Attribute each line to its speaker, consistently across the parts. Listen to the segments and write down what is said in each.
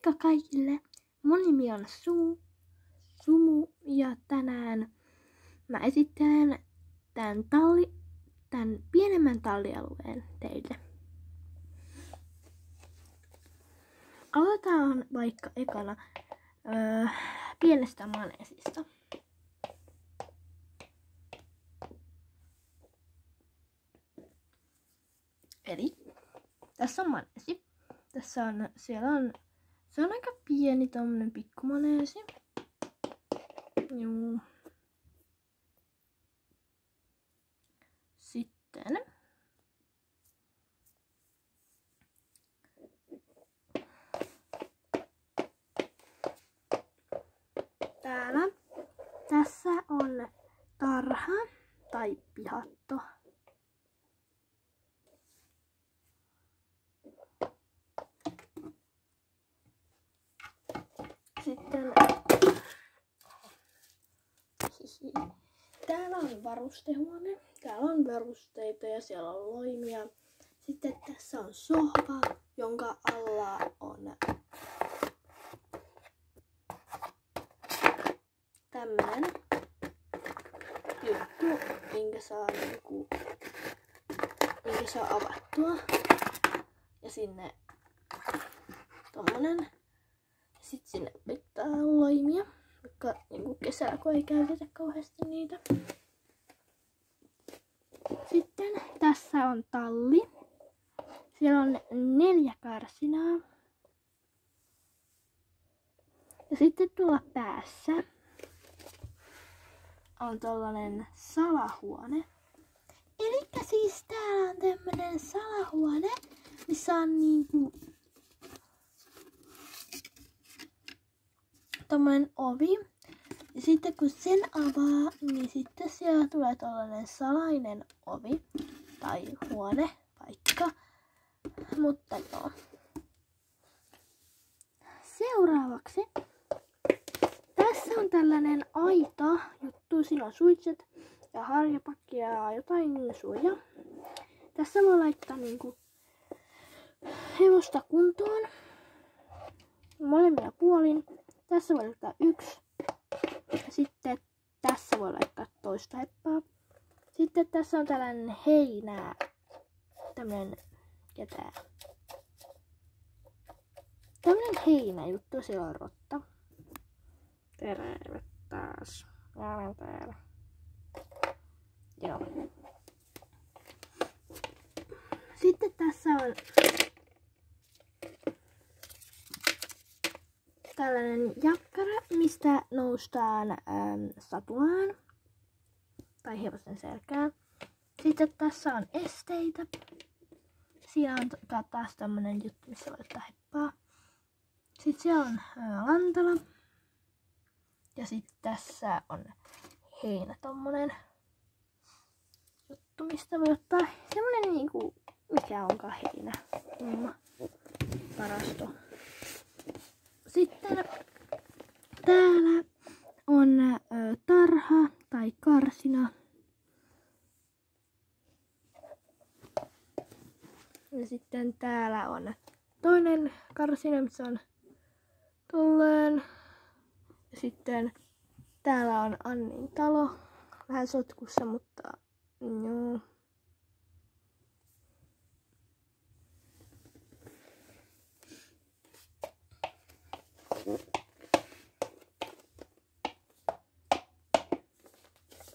Speaker 1: Moikka kaikille! Mun nimi on Sumu ja tänään mä esittelen tän pienemmän tallialueen teille. Aloitetaan vaikka ekana pienestä maneesista. Eli tässä on maneesi. Se on aika pieni tommonen pikkumaneesi. Juu. Sitten tässä on tarha tai pihatto. Sitten täällä on varustehuone. Täällä on varusteita ja siellä on loimia. Sitten tässä on sohva, jonka alla on tämmönen juttu, minkä saa avattua. Ja sinne tommonen. Sitten sinne pitää loimia, vaikka niinku kesällä kun ei käytetä kauheasti niitä. Sitten tässä on talli. Siellä on 4 karsinaa. Ja sitten tuolla päässä on tollanen salahuone. Elikkä siis täällä on tämmönen salahuone, missä on niinku tommonen ovi. Ja sitten kun sen avaa, niin sitten siellä tulee tollanen salainen ovi tai huone, paikka. Mutta joo. Seuraavaksi tässä on tällainen aita juttu. Siinä on suitset ja harjapakki ja jotain suojaa. Tässä voi laittaa niinku hevosta kuntoon molemmilla puolin. Tässä voi laittaa 1. Sitten tässä voi laittaa toista heppaa. Sitten tässä on tällainen heinä. Tämmönen heinäjuttu, siellä on rotta. Terve taas. Jälleen täällä. Joo. Sitten tässä on tällainen jakkara, mistä noustaan satulaan tai hevosen selkään. Sitten tässä on esteitä. Siinä on taas tämmönen juttu, missä voi ottaa heppaa. Sitten siellä on lantala. Ja sitten tässä on heinä tommonen juttu, mistä voi ottaa semmonen niinku, mikä onkaan heinä. Varasto. Sitten täällä on tarha tai karsina. Ja sitten täällä on toinen karsina, missä on tolleen. Ja sitten täällä on Annin talo. Vähän sotkussa, mutta joo.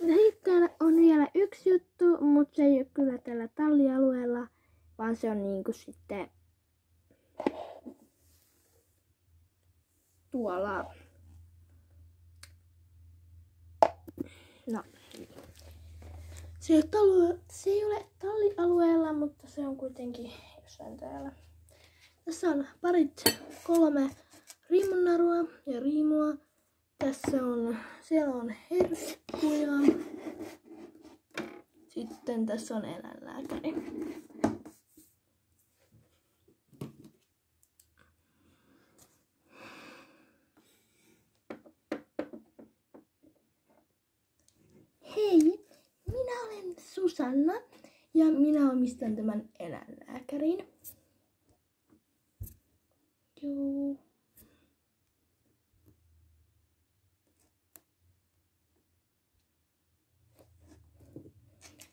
Speaker 1: Ja sitten on vielä yksi juttu, mutta se ei ole kyllä tällä tallialueella, vaan se on niinku sitten tuolla. No. Se ei ole tallialueella, mutta se on kuitenkin jossain täällä. Tässä on 3 riimunnarua ja riimua. Siellä on herkkuja. Sitten tässä on eläinlääkäri. Hei, minä olen Susanna ja minä omistan tämän eläinlääkärin. Joo.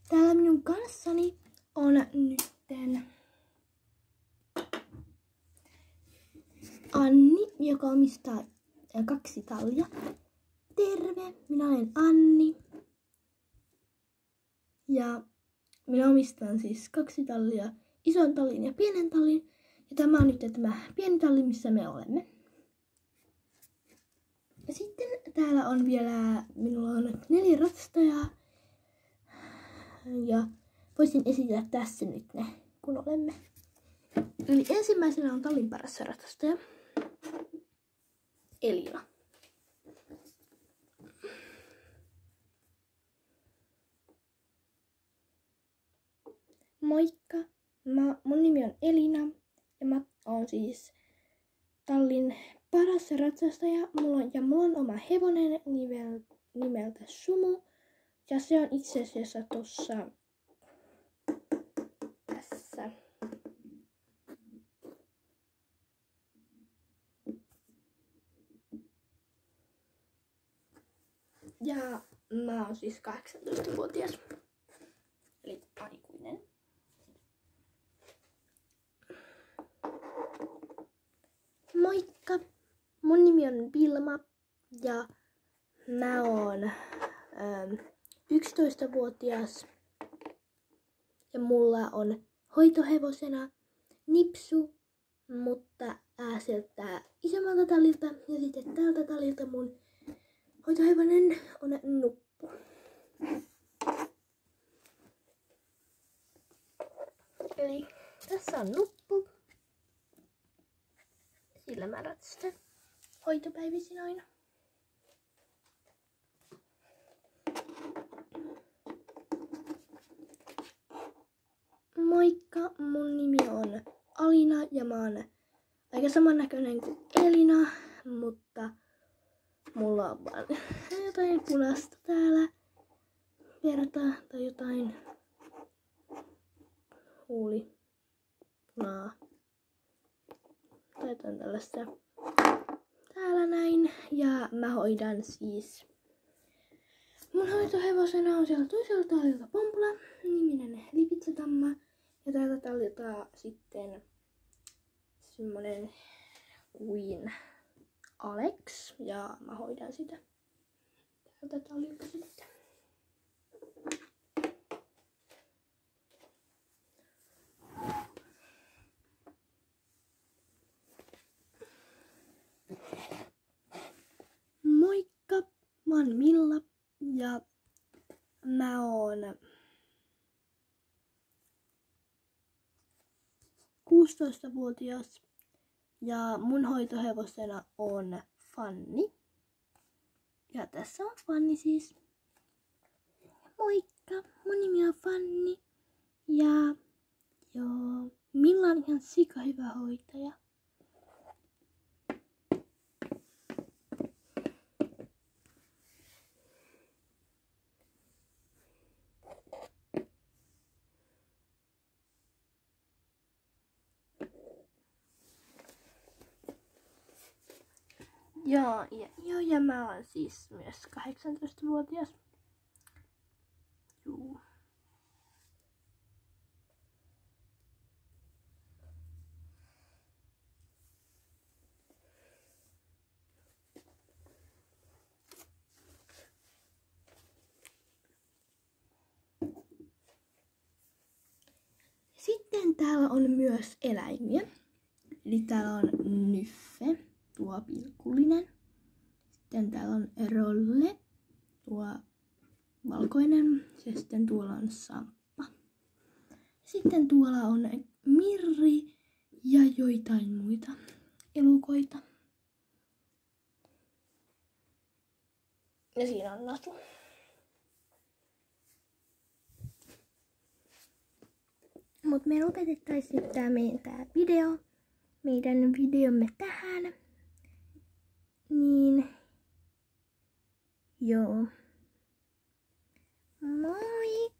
Speaker 1: täällä minun kanssani on nytten Anni, joka omistaa 2 tallia. Terve, minä olen Anni. Ja minä omistan siis 2 tallia, ison tallin ja pienen tallin. Ja tämä on nyt tämä pieni talli, missä me olemme. Ja sitten täällä on vielä, minulla on 4 ratsastajaa. Ja voisin esitellä tässä nyt ne, kun olemme. Eli ensimmäisenä on tallin paras ratsastaja, Elina. Moikka, mun nimi on Elina ja mä oon siis tallin paras ratsastaja. Mulla on oma hevonen nimeltä Sumu ja se on itse asiassa tässä. Ja mä oon siis 18-vuotias, eli aikuinen. Moikka! Mun nimi on Vilma ja mä oon 11-vuotias ja mulla on hoitohevosena Nipsu, mutta sieltä isommalta tallilta ja sitten tältä tallilta mun hoitohevonen on Nuppu. Eli tässä on Nuppu. Sillä mä ratsastan hoitopäivisin aina. Moikka, mun nimi on Alina ja mä oon aika samannäköinen kuin Elina, mutta mulla on vaan jotain punaista täällä, verta tai jotain huulipunaa tai jotain tällaista täällä näin. Ja mä hoidan siis, mun hoitohevosena on siellä toisella tallilta Pompula niminen Lipitsätamma ja täältä tallilta sitten semmonen kuin Alex ja mä hoidan sitä täältä tallilta sitten. Moikka, mä oon Milla ja mä oon 16-vuotias ja mun hoitohevosena on Fanni. Ja tässä on Fanni siis. Moikka, mun nimi on Fanni ja joo, Milla on ihan sika hyvä hoitaja. Ja mä oon siis myös 18-vuotias. Juu. Sitten täällä on myös eläimiä. Eli täällä on Nyffe, tuo pilkullinen. Sitten täällä on Rolle, tuo valkoinen. Ja sitten tuolla on Samppa. Sitten tuolla on Mirri ja joitain muita elukoita. Ja siinä on Natu. Mut me lopetettaisiin nyt tää meidän videomme tähän. Niin, joo. Moikka!